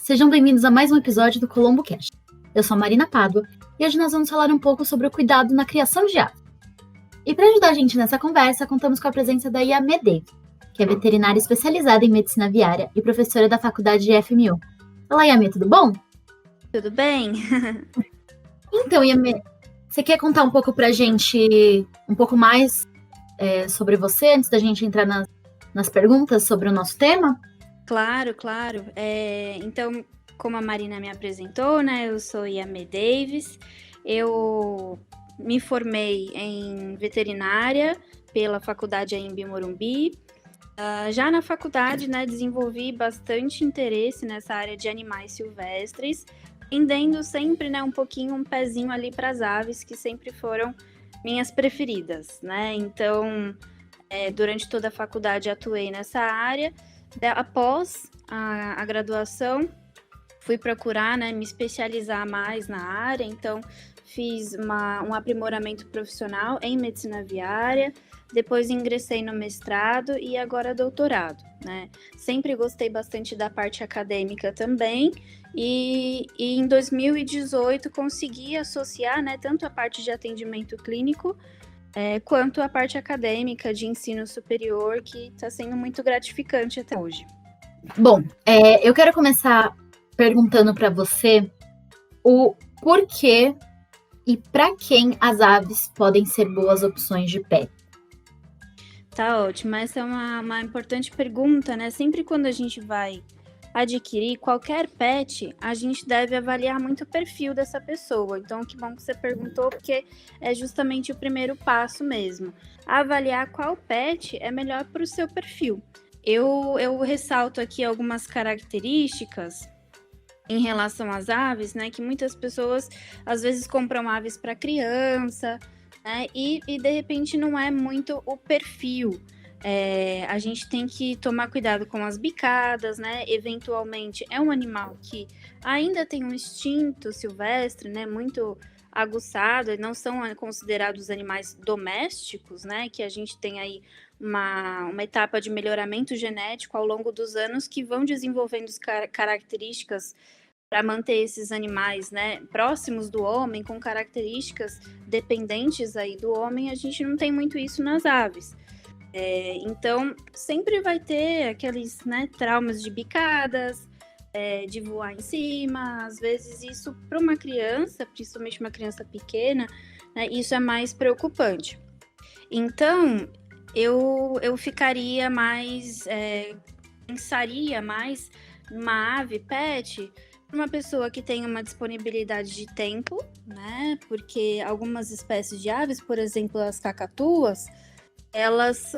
Sejam bem-vindos a mais um episódio do Colombo Cast. Eu sou a Marina Pádua e hoje nós vamos falar um pouco sobre o cuidado na criação de aves. E para ajudar a gente nessa conversa, contamos com a presença da Yamê Davis, que é veterinária especializada em medicina aviária e professora da faculdade de FMU. Olá, Yamê, tudo bom? Tudo bem? Então, Yamê, você quer contar um pouco pra gente, um pouco mais sobre você, antes da gente entrar nas perguntas sobre o nosso tema? Claro. Então, como a Marina me apresentou, né, eu sou Yamê Davis, eu me formei em veterinária pela faculdade Anhembi Morumbi. Já na faculdade, né, desenvolvi bastante interesse nessa área de animais silvestres, tendendo sempre, né, um pezinho ali para as aves, que sempre foram minhas preferidas, né? Então, durante toda a faculdade atuei nessa área. Após a graduação, fui procurar, né, me especializar mais na área, então fiz um aprimoramento profissional em medicina aviária, depois ingressei no mestrado e agora doutorado, né? Sempre gostei bastante da parte acadêmica também, e em 2018 consegui associar, né, tanto a parte de atendimento clínico quanto a parte acadêmica de ensino superior, que está sendo muito gratificante até hoje. Bom, eu quero começar perguntando para você o porquê e para quem as aves podem ser boas opções de pet. Tá ótimo, essa é uma importante pergunta, né? Sempre quando a gente vai adquirir qualquer pet, a gente deve avaliar muito o perfil dessa pessoa. Então, que bom que você perguntou, porque é justamente o primeiro passo mesmo. Avaliar qual pet é melhor para o seu perfil. Eu ressalto aqui algumas características em relação às aves, né? Que muitas pessoas, às vezes, compram aves para criança, né? E de repente não é muito o perfil. A gente tem que tomar cuidado com as bicadas, né? Eventualmente é um animal que ainda tem um instinto silvestre, né? Muito aguçado, e não são considerados animais domésticos, né? Que a gente tem aí uma etapa de melhoramento genético ao longo dos anos que vão desenvolvendo características para manter esses animais, né, próximos do homem, com características dependentes aí do homem. A gente não tem muito isso nas aves. Então, sempre vai ter aqueles, né, traumas de bicadas, de voar em cima. Às vezes isso para uma criança, principalmente uma criança pequena, né, isso é mais preocupante. Então, eu ficaria mais, pensaria mais numa ave pet, uma pessoa que tem uma disponibilidade de tempo, né? Porque algumas espécies de aves, por exemplo, as cacatuas, elas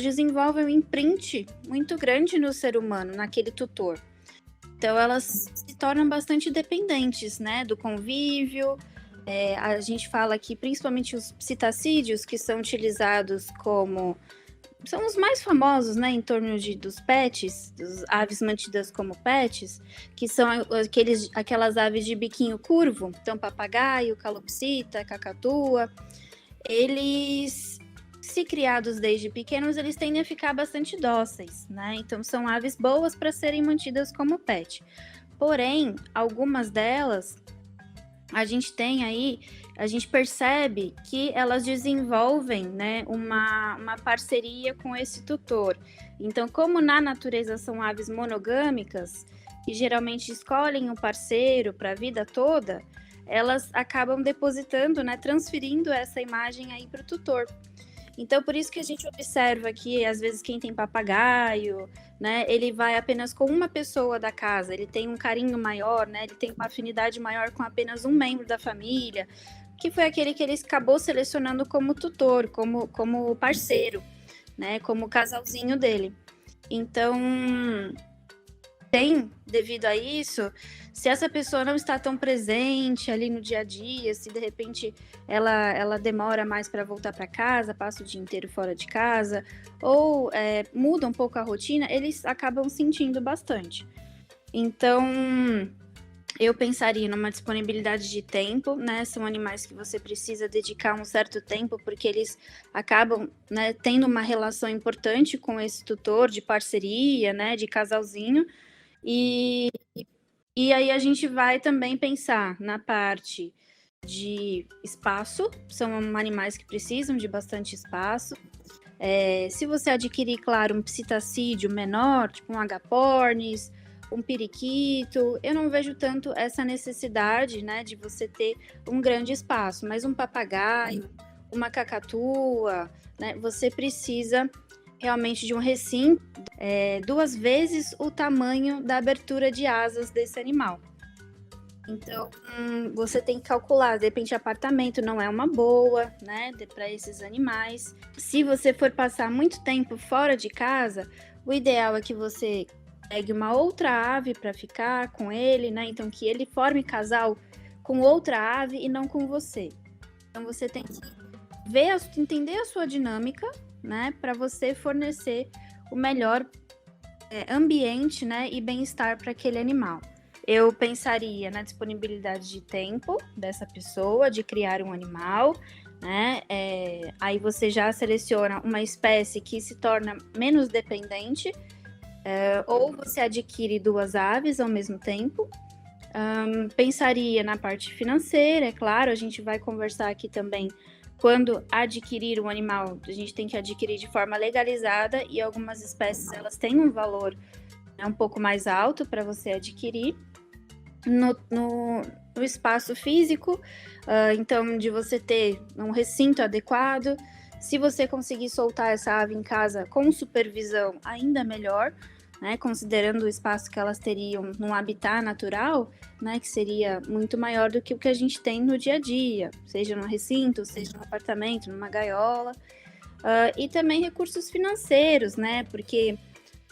desenvolvem um imprint muito grande no ser humano, naquele tutor. Então, elas se tornam bastante dependentes, né? Do convívio. A gente fala aqui, principalmente os psitacídeos, que são utilizados como... São os mais famosos, né, em torno dos pets, das aves mantidas como pets, que são aquelas aves de biquinho curvo, então papagaio, calopsita, cacatua. Eles, se criados desde pequenos, eles tendem a ficar bastante dóceis, né? Então são aves boas para serem mantidas como pet. Porém, algumas delas, a gente percebe que elas desenvolvem, né, uma parceria com esse tutor. Então, como na natureza são aves monogâmicas, que geralmente escolhem um parceiro para a vida toda, elas acabam depositando, né, transferindo essa imagem aí para o tutor. Então, por isso que a gente observa que, às vezes, quem tem papagaio, né, ele vai apenas com uma pessoa da casa, ele tem um carinho maior, né, ele tem uma afinidade maior com apenas um membro da família, que foi aquele que ele acabou selecionando como tutor, como parceiro, né, como casalzinho dele. Então, devido a isso, se essa pessoa não está tão presente ali no dia a dia, se de repente ela demora mais para voltar para casa, passa o dia inteiro fora de casa, ou muda um pouco a rotina, eles acabam sentindo bastante. Então, eu pensaria numa disponibilidade de tempo, né? São animais que você precisa dedicar um certo tempo, porque eles acabam, né, tendo uma relação importante com esse tutor, de parceria, né, de casalzinho. E E aí a gente vai também pensar na parte de espaço, são animais que precisam de bastante espaço. Se você adquirir, claro, um psitacídeo menor, tipo um agapornis, um periquito, eu não vejo tanto essa necessidade, né, de você ter um grande espaço, mas um papagaio, uma cacatua, né, você precisa realmente de um recinto 2 vezes o tamanho da abertura de asas desse animal. Então, você tem que calcular, de repente apartamento não é uma boa, né, para esses animais. Se você for passar muito tempo fora de casa, o ideal é que você pegue uma outra ave para ficar com ele, né, então que ele forme casal com outra ave e não com você. Então, você tem que entender a sua dinâmica, né, para você fornecer o melhor ambiente, né, e bem-estar para aquele animal. Eu pensaria na disponibilidade de tempo dessa pessoa de criar um animal, né? Aí você já seleciona uma espécie que se torna menos dependente, ou você adquire 2 aves ao mesmo tempo. Pensaria na parte financeira, é claro, a gente vai conversar aqui também. Quando adquirir um animal, a gente tem que adquirir de forma legalizada e algumas espécies elas têm um valor um pouco mais alto para você adquirir. No espaço físico, então de você ter um recinto adequado. Se você conseguir soltar essa ave em casa com supervisão, ainda melhor, né, considerando o espaço que elas teriam num habitat natural, né, que seria muito maior do que o que a gente tem no dia a dia, seja no recinto, seja no apartamento, numa gaiola. E também recursos financeiros, né, porque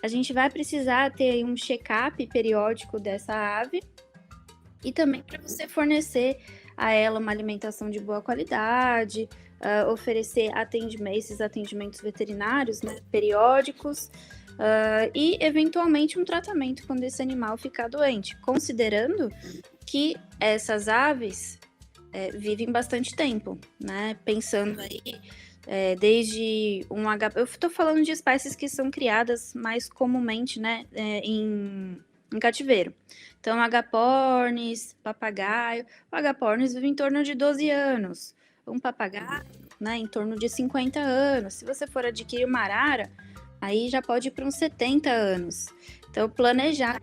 a gente vai precisar ter um check-up periódico dessa ave, e também para você fornecer a ela uma alimentação de boa qualidade, oferecer esses atendimentos veterinários, né, periódicos, e eventualmente um tratamento quando esse animal ficar doente, considerando que essas aves vivem bastante tempo, né? Pensando aí desde eu estou falando de espécies que são criadas mais comumente, né, em cativeiro. Então, agapornis, papagaio. O agapornis vive em torno de 12 anos. Um papagaio, né, em torno de 50 anos. Se você for adquirir uma arara, aí já pode ir para uns 70 anos. Então, planejar.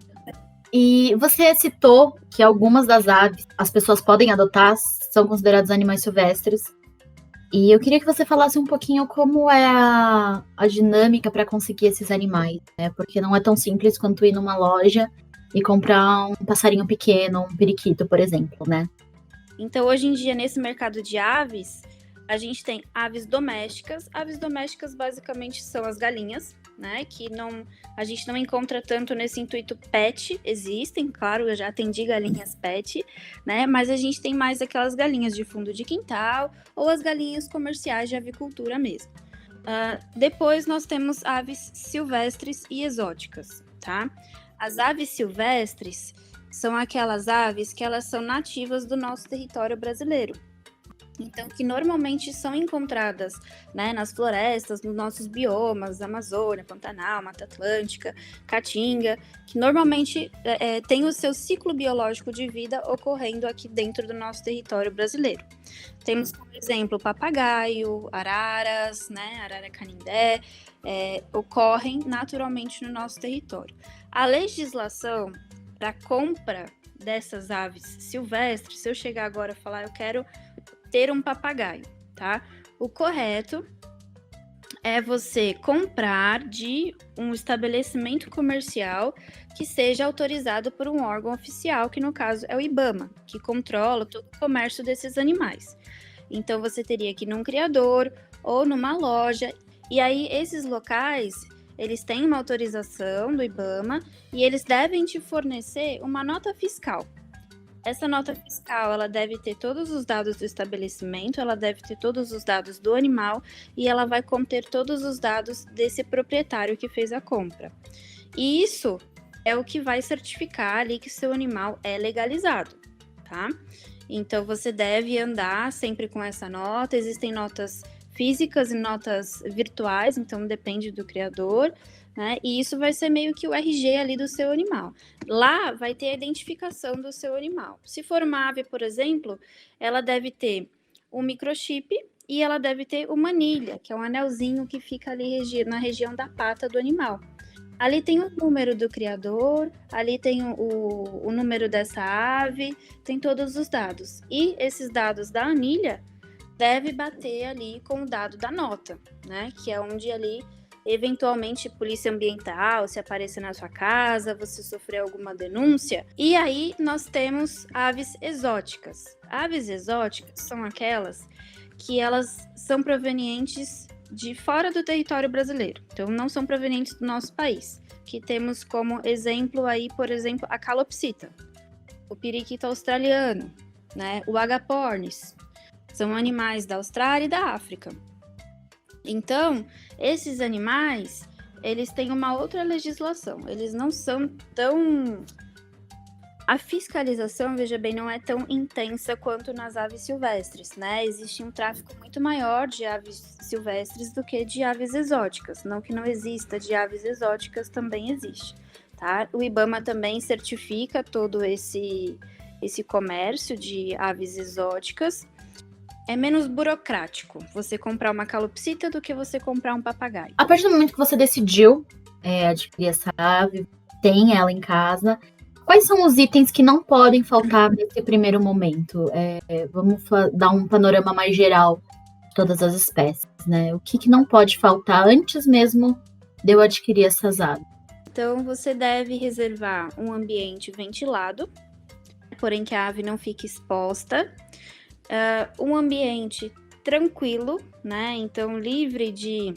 E você citou que algumas das aves as pessoas podem adotar, são considerados animais silvestres. E eu queria que você falasse um pouquinho como é a dinâmica para conseguir esses animais, né? Porque não é tão simples quanto ir numa loja e comprar um passarinho pequeno, um periquito, por exemplo, né? Então, hoje em dia, nesse mercado de aves, a gente tem aves domésticas. Aves domésticas, basicamente, são as galinhas, né? Que a gente não encontra tanto nesse intuito pet. Existem, claro, eu já atendi galinhas pet, né? Mas a gente tem mais aquelas galinhas de fundo de quintal ou as galinhas comerciais de avicultura mesmo. Depois, nós temos aves silvestres e exóticas, tá? As aves silvestres são aquelas aves que elas são nativas do nosso território brasileiro. Então, que normalmente são encontradas, né, nas florestas, nos nossos biomas, Amazônia, Pantanal, Mata Atlântica, Caatinga, que normalmente tem o seu ciclo biológico de vida ocorrendo aqui dentro do nosso território brasileiro. Temos, por exemplo, papagaio, araras, né, arara canindé, ocorrem naturalmente no nosso território. A legislação para compra dessas aves silvestres, se eu chegar agora e falar, eu quero ter um papagaio, tá? O correto é você comprar de um estabelecimento comercial que seja autorizado por um órgão oficial, que no caso é o IBAMA, que controla todo o comércio desses animais. Então, você teria que ir num criador ou numa loja, e aí esses locais, eles têm uma autorização do IBAMA e eles devem te fornecer uma nota fiscal. Essa nota fiscal, ela deve ter todos os dados do estabelecimento, ela deve ter todos os dados do animal e ela vai conter todos os dados desse proprietário que fez a compra. E isso é o que vai certificar ali que seu animal é legalizado, tá? Então, você deve andar sempre com essa nota. Existem notas físicas e notas virtuais, então depende do criador, né? E isso vai ser meio que o RG ali do seu animal. Lá vai ter a identificação do seu animal. Se for uma ave, por exemplo, ela deve ter um microchip e ela deve ter uma anilha, que é um anelzinho que fica ali na região da pata do animal. Ali tem o número do criador, ali tem o número dessa ave, tem todos os dados. E esses dados da anilha deve bater ali com o dado da nota, né? Que é onde ali, eventualmente, polícia ambiental, se aparecer na sua casa, você sofrer alguma denúncia. E aí nós temos aves exóticas. Aves exóticas são aquelas que elas são provenientes de fora do território brasileiro. Então, não são provenientes do nosso país. Que temos como exemplo aí, por exemplo, a calopsita, o periquito australiano, né? O agapornis. São animais da Austrália e da África. Então, esses animais, eles têm uma outra legislação. Eles não são tão... A fiscalização, veja bem, não é tão intensa quanto nas aves silvestres, né? Existe um tráfico muito maior de aves silvestres do que de aves exóticas. Não que não exista, de aves exóticas também existe, tá? O IBAMA também certifica todo esse comércio de aves exóticas. É menos burocrático você comprar uma calopsita do que você comprar um papagaio. A partir do momento que você decidiu adquirir essa ave, tem ela em casa, quais são os itens que não podem faltar nesse primeiro momento? Vamos dar um panorama mais geral de todas as espécies, né? O que não pode faltar antes mesmo de eu adquirir essas aves? Então, você deve reservar um ambiente ventilado, porém que a ave não fique exposta. Um ambiente tranquilo, né? Então, livre de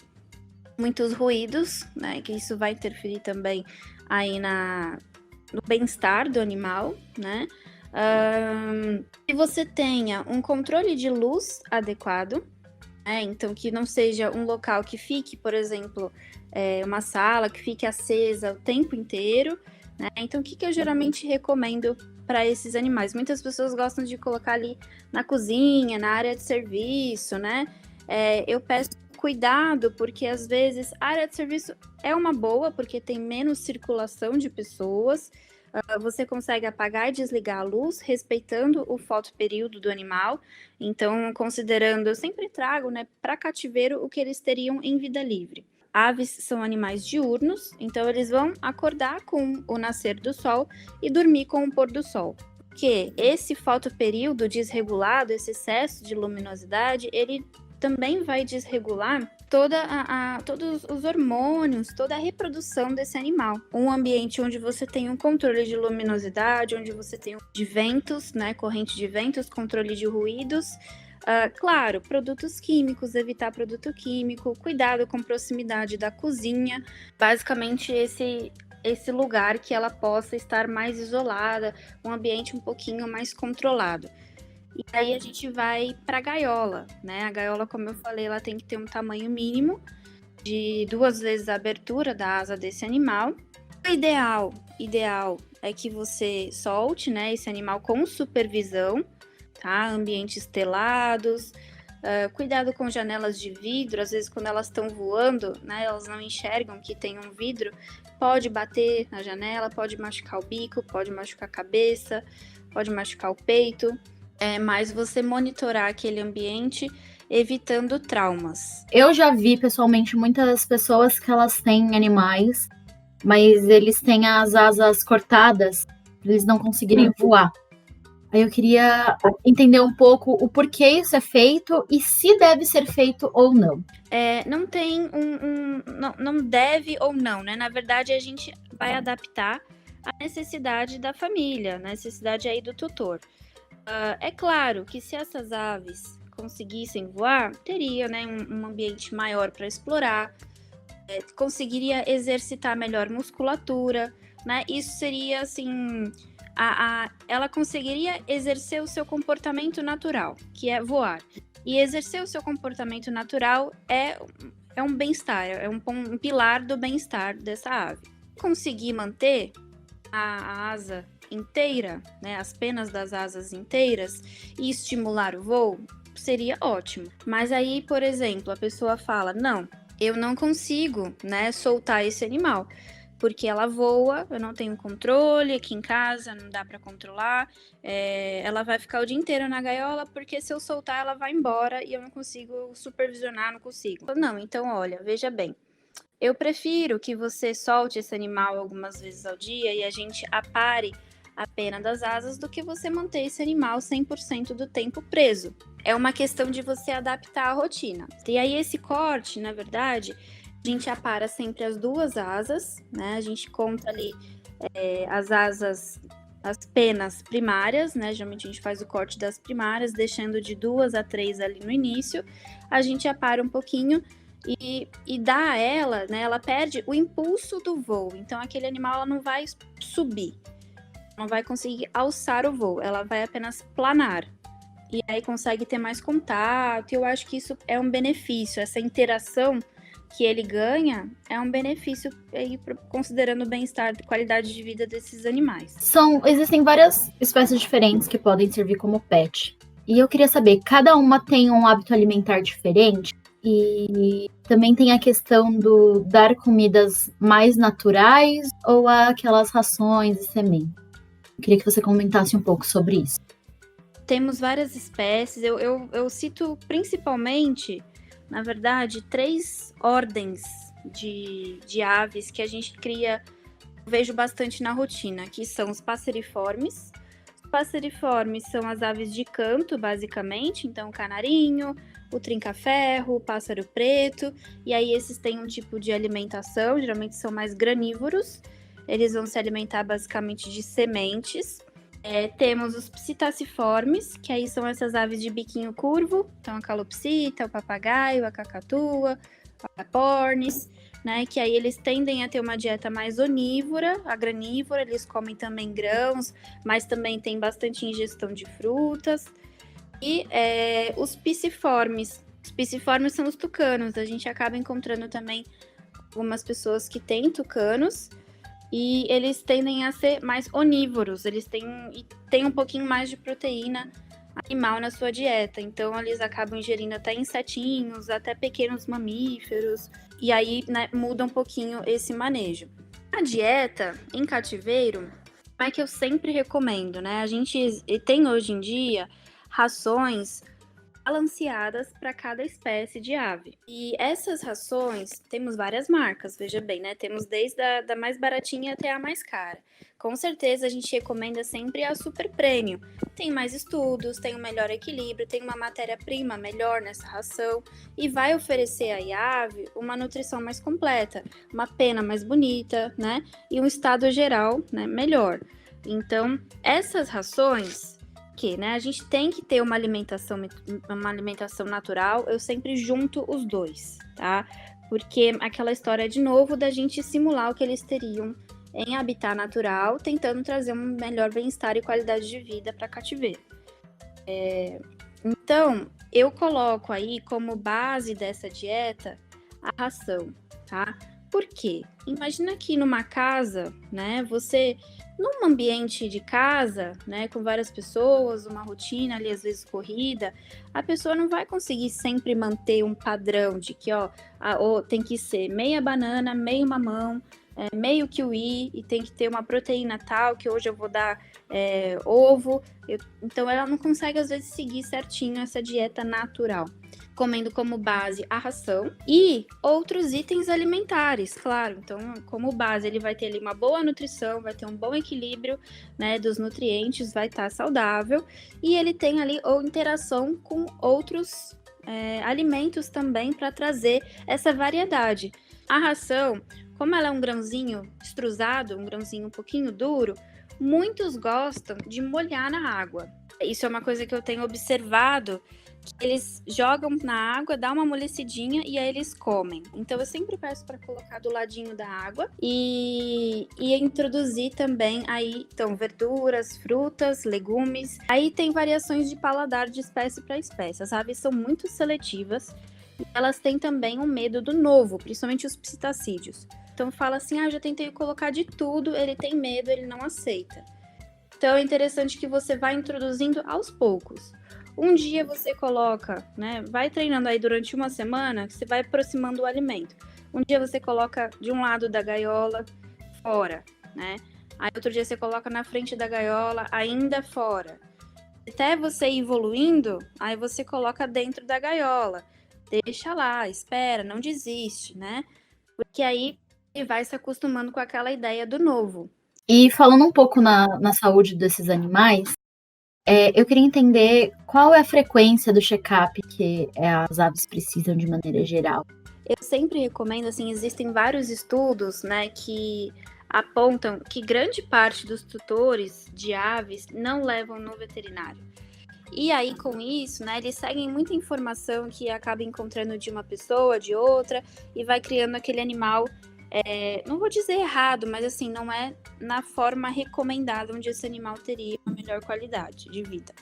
muitos ruídos, né? Que isso vai interferir também aí no bem-estar do animal, né? Que você tenha um controle de luz adequado, né? Então que não seja um local que fique, por exemplo, uma sala que fique acesa o tempo inteiro, né? Então o que eu geralmente recomendo para esses animais? Muitas pessoas gostam de colocar ali na cozinha, na área de serviço, né? Eu peço cuidado, porque às vezes a área de serviço é uma boa, porque tem menos circulação de pessoas, você consegue apagar e desligar a luz, respeitando o fotoperíodo do animal. Então, considerando, eu sempre trago, né, para cativeiro o que eles teriam em vida livre. Aves são animais diurnos, então eles vão acordar com o nascer do sol e dormir com o pôr do sol. Porque esse fotoperíodo desregulado, esse excesso de luminosidade, ele também vai desregular todos os hormônios, toda a reprodução desse animal. Um ambiente onde você tem um controle de luminosidade, onde você tem de ventos, né, corrente de ventos, controle de ruídos. Claro, produtos químicos, evitar produto químico, cuidado com proximidade da cozinha. Basicamente, esse lugar que ela possa estar mais isolada, um ambiente um pouquinho mais controlado. E aí a gente vai para a gaiola, né? A gaiola, como eu falei, ela tem que ter um tamanho mínimo de 2 vezes a abertura da asa desse animal. O ideal é que você solte, né, esse animal com supervisão, tá? Ambientes telados, cuidado com janelas de vidro. Às vezes quando elas estão voando, né, elas não enxergam que tem um vidro, pode bater na janela, pode machucar o bico, pode machucar a cabeça, pode machucar o peito. Mas você monitorar aquele ambiente, evitando traumas. Eu já vi pessoalmente muitas pessoas que elas têm animais, mas eles têm as asas cortadas, para eles não conseguirem voar. Aí eu queria entender um pouco o porquê isso é feito e se deve ser feito ou não. Não tem não deve ou não, né? Na verdade, a gente vai adaptar a necessidade da família, a necessidade aí do tutor. É claro que se essas aves conseguissem voar, teria, né, um ambiente maior para explorar, conseguiria exercitar melhor musculatura, né? Isso seria assim, ela conseguiria exercer o seu comportamento natural, que é voar. E exercer o seu comportamento natural é um bem-estar, é um pilar do bem-estar dessa ave. Conseguir manter a asa inteira, né, as penas das asas inteiras e estimular o voo, seria ótimo. Mas aí, por exemplo, a pessoa fala, não, eu não consigo, né, soltar esse animal, porque ela voa, eu não tenho controle, aqui em casa não dá para controlar, ela vai ficar o dia inteiro na gaiola, porque se eu soltar ela vai embora e eu não consigo supervisionar, não consigo. Não, então olha, veja bem, eu prefiro que você solte esse animal algumas vezes ao dia e a gente apare a pena das asas do que você manter esse animal 100% do tempo preso. É uma questão de você adaptar a rotina. E aí esse corte, na verdade, a gente apara sempre as 2 asas, né? A gente conta ali as asas, as penas primárias, né? Geralmente a gente faz o corte das primárias, deixando de 2 a 3 ali no início. A gente apara um pouquinho e dá a ela, né? Ela perde o impulso do voo. Então aquele animal ela não vai subir, não vai conseguir alçar o voo, ela vai apenas planar. E aí consegue ter mais contato. Eu acho que isso é um benefício, essa interação que ele ganha é um benefício aí, considerando o bem-estar e qualidade de vida desses animais. Existem várias espécies diferentes que podem servir como pet. E eu queria saber, cada uma tem um hábito alimentar diferente? E também tem a questão do dar comidas mais naturais ou aquelas rações e sementes? Eu queria que você comentasse um pouco sobre isso. Temos várias espécies, eu cito principalmente, na verdade, 3 ordens de aves que a gente cria, vejo bastante na rotina, que são os passeriformes. Os passeriformes são as aves de canto, basicamente, então o canarinho, o trinca-ferro, o pássaro preto, e aí esses têm um tipo de alimentação, geralmente são mais granívoros, eles vão se alimentar basicamente de sementes. Temos os psittaciformes, que aí são essas aves de biquinho curvo, então a calopsita, o papagaio, a cacatua, a pornis, né, que aí eles tendem a ter uma dieta mais onívora, a granívora, eles comem também grãos, mas também tem bastante ingestão de frutas. E os pisciformes são os tucanos, a gente acaba encontrando também algumas pessoas que têm tucanos, e eles tendem a ser mais onívoros, eles têm um pouquinho mais de proteína animal na sua dieta, então eles acabam ingerindo até insetinhos, até pequenos mamíferos, e aí, né, muda um pouquinho esse manejo. A dieta em cativeiro é que eu sempre recomendo, né? A gente tem hoje em dia rações balanceadas para cada espécie de ave. E essas rações, temos várias marcas, veja bem, né? Temos desde a da mais baratinha até a mais cara. Com certeza a gente recomenda sempre a Super Premium. Tem mais estudos, tem um melhor equilíbrio, tem uma matéria-prima melhor nessa ração e vai oferecer aí à ave uma nutrição mais completa, uma pena mais bonita, né? E um estado geral, né, melhor. Então, essas rações né, a gente tem que ter uma alimentação natural, eu sempre junto os dois, tá? Porque aquela história, de novo, da gente simular o que eles teriam em habitat natural, tentando trazer um melhor bem-estar e qualidade de vida para cativeiro. Então, eu coloco aí como base dessa dieta a ração, tá? Por quê? Imagina que numa casa, né, num ambiente de casa, né, com várias pessoas, uma rotina ali, às vezes corrida, a pessoa não vai conseguir sempre manter um padrão de que, tem que ser meia banana, meio mamão, meio kiwi, e tem que ter uma proteína tal, que hoje eu vou dar ovo. Então, ela não consegue, às vezes, seguir certinho essa dieta natural, comendo como base a ração e outros itens alimentares, claro. Então, como base, ele vai ter ali uma boa nutrição, vai ter um bom equilíbrio, né, dos nutrientes, vai estar saudável, e ele tem ali interação com outros alimentos também para trazer essa variedade. A ração, como ela é um grãozinho extrusado, um grãozinho um pouquinho duro, muitos gostam de molhar na água. Isso é uma coisa que eu tenho observado, que eles jogam na água, dá uma amolecidinha e aí eles comem. Então eu sempre peço para colocar do ladinho da água e introduzir também aí, então, verduras, frutas, legumes. Aí tem variações de paladar de espécie para espécie. As aves são muito seletivas e elas têm também um medo do novo, principalmente os psitacídeos. Então fala assim, eu já tentei colocar de tudo, ele tem medo, ele não aceita. Então é interessante que você vá introduzindo aos poucos. Um dia você coloca, né? Vai treinando aí durante uma semana, que você vai aproximando o alimento. Um dia você coloca de um lado da gaiola, fora, né? Aí outro dia você coloca na frente da gaiola, ainda fora. Até você ir evoluindo, aí você coloca dentro da gaiola. Deixa lá, espera, não desiste, né? Porque aí ele vai se acostumando com aquela ideia do novo. E falando um pouco na saúde desses animais, eu queria entender qual é a frequência do check-up que as aves precisam de maneira geral. Eu sempre recomendo, assim, existem vários estudos, né, que apontam que grande parte dos tutores de aves não levam no veterinário. E aí, com isso, né, eles seguem muita informação que acaba encontrando de uma pessoa, de outra, e vai criando aquele animal, não vou dizer errado, mas assim, não é na forma recomendada onde esse animal teria uma melhor qualidade de vida.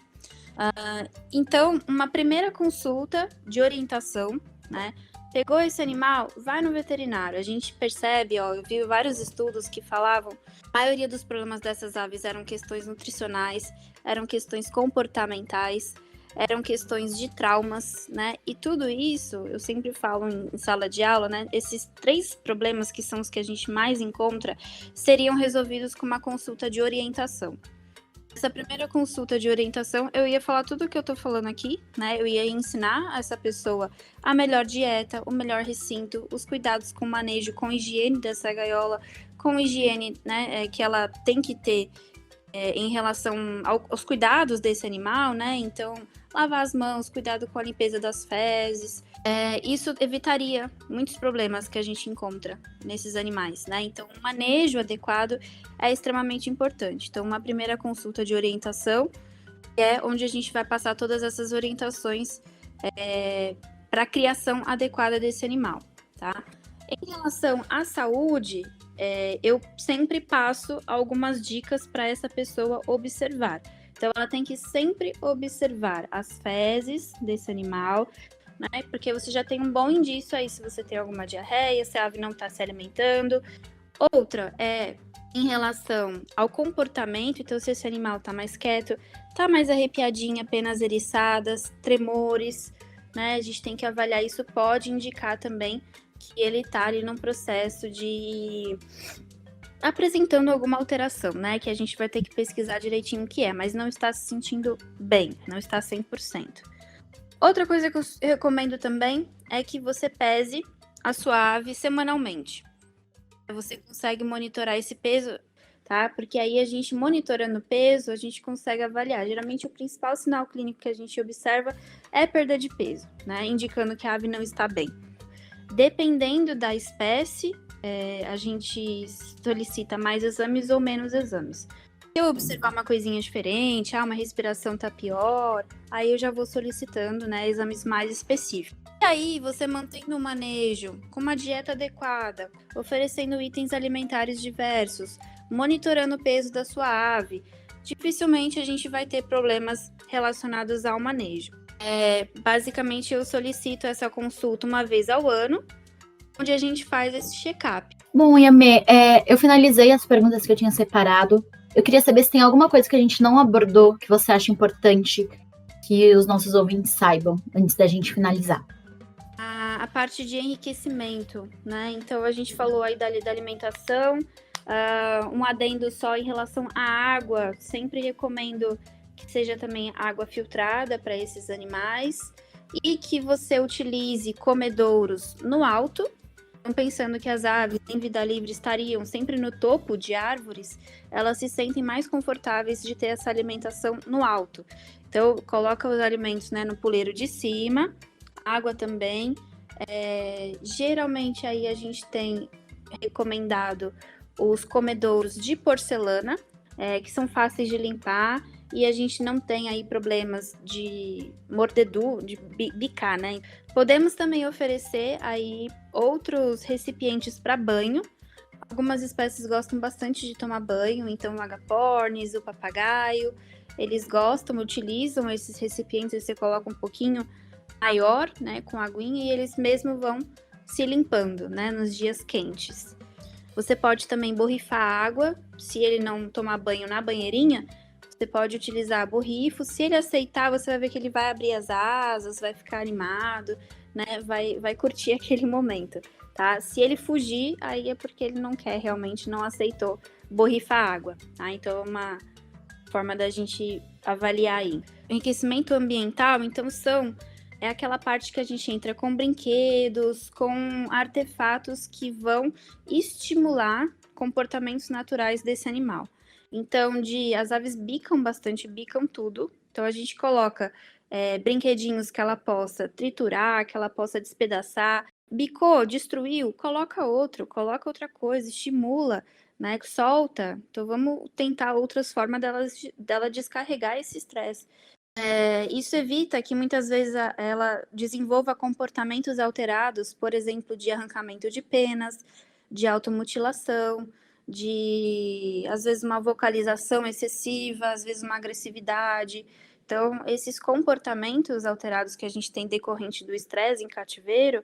Então, uma primeira consulta de orientação, né? Pegou esse animal, vai no veterinário. A gente percebe, eu vi vários estudos que falavam, a maioria dos problemas dessas aves eram questões nutricionais, eram questões comportamentais, eram questões de traumas, né? E tudo isso, eu sempre falo em sala de aula, né? Esses 3 problemas, que são os que a gente mais encontra, seriam resolvidos com uma consulta de orientação. Essa primeira consulta de orientação, eu ia falar tudo o que eu tô falando aqui, né? Eu ia ensinar essa pessoa a melhor dieta, o melhor recinto, os cuidados com o manejo, com higiene dessa gaiola, com higiene, né, que ela tem que ter em relação aos cuidados desse animal, né? Então, lavar as mãos, cuidado com a limpeza das fezes. Isso evitaria muitos problemas que a gente encontra nesses animais, né? Então, o manejo adequado é extremamente importante. Então, uma primeira consulta de orientação é onde a gente vai passar todas essas orientações para a criação adequada desse animal, tá? Em relação à saúde, eu sempre passo algumas dicas para essa pessoa observar. Então, ela tem que sempre observar as fezes desse animal, né? Porque você já tem um bom indício aí se você tem alguma diarreia, se a ave não está se alimentando. Outra é em relação ao comportamento, então se esse animal está mais quieto, está mais arrepiadinha, penas eriçadas, tremores, né? A gente tem que avaliar isso, pode indicar também que ele está ali num processo de apresentando alguma alteração, né? Que a gente vai ter que pesquisar direitinho o que é, mas não está se sentindo bem, não está 100%. Outra coisa que eu recomendo também é que você pese a sua ave semanalmente. Você consegue monitorar esse peso, tá? Porque aí a gente monitorando o peso, a gente consegue avaliar. Geralmente o principal sinal clínico que a gente observa é perda de peso, né? Indicando que a ave não está bem. Dependendo da espécie, a gente solicita mais exames ou menos exames. Se eu observar uma coisinha diferente, uma respiração tá pior, aí eu já vou solicitando, né, exames mais específicos. E aí, você mantendo o manejo, com uma dieta adequada, oferecendo itens alimentares diversos, monitorando o peso da sua ave, dificilmente a gente vai ter problemas relacionados ao manejo. Basicamente, eu solicito essa consulta uma vez ao ano, onde a gente faz esse check-up. Bom, Yamê, eu finalizei as perguntas que eu tinha separado. Eu queria saber se tem alguma coisa que a gente não abordou que você acha importante que os nossos ouvintes saibam antes da gente finalizar. A parte de enriquecimento, né? Então, a gente falou aí da alimentação, um adendo só em relação à água. Sempre recomendo que seja também água filtrada para esses animais e que você utilize comedouros no alto. Então, pensando que as aves em vida livre estariam sempre no topo de árvores, elas se sentem mais confortáveis de ter essa alimentação no alto. Então, coloca os alimentos, né, no puleiro de cima, água também. Geralmente aí a gente tem recomendado os comedouros de porcelana, que são fáceis de limpar e a gente não tem aí problemas de mordedura, de bicar, né? Podemos também oferecer aí outros recipientes para banho. Algumas espécies gostam bastante de tomar banho, então o agapornis, o papagaio, eles gostam, utilizam esses recipientes, você coloca um pouquinho maior, né, com aguinha, e eles mesmo vão se limpando, né, nos dias quentes. Você pode também borrifar água, se ele não tomar banho na banheirinha, Você pode utilizar borrifo. Se ele aceitar, você vai ver que ele vai abrir as asas, vai ficar animado, né? Vai curtir aquele momento, tá? Se ele fugir, aí é porque ele não quer, realmente não aceitou borrifar água, tá? Então é uma forma da gente avaliar aí. Enriquecimento ambiental, então, é aquela parte que a gente entra com brinquedos, com artefatos que vão estimular comportamentos naturais desse animal. Então, as aves bicam bastante, bicam tudo. Então, a gente coloca brinquedinhos que ela possa triturar, que ela possa despedaçar. Bicou, destruiu, coloca outra coisa, estimula, né? Solta. Então, vamos tentar outras formas dela descarregar esse estresse. Isso evita que muitas vezes ela desenvolva comportamentos alterados, por exemplo, de arrancamento de penas, de automutilação, de, às vezes, uma vocalização excessiva, às vezes, uma agressividade. Então, esses comportamentos alterados que a gente tem decorrente do estresse em cativeiro,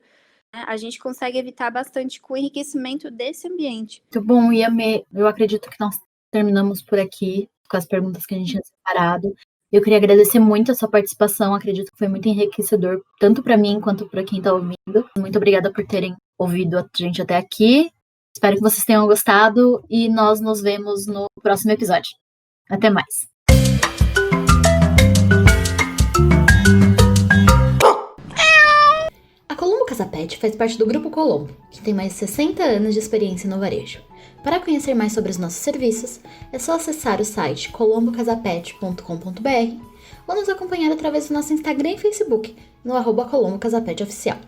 né, a gente consegue evitar bastante com o enriquecimento desse ambiente. Muito bom, Iame. Eu acredito que nós terminamos por aqui com as perguntas que a gente tinha separado. Eu queria agradecer muito a sua participação, acredito que foi muito enriquecedor, tanto para mim quanto para quem está ouvindo. Muito obrigada por terem ouvido a gente até aqui. Espero que vocês tenham gostado e nós nos vemos no próximo episódio. Até mais! A Colombo Casa Pet faz parte do Grupo Colombo, que tem mais de 60 anos de experiência no varejo. Para conhecer mais sobre os nossos serviços, é só acessar o site colombocasapet.com.br ou nos acompanhar através do nosso Instagram e Facebook, no @ColomboCasaPetOficial.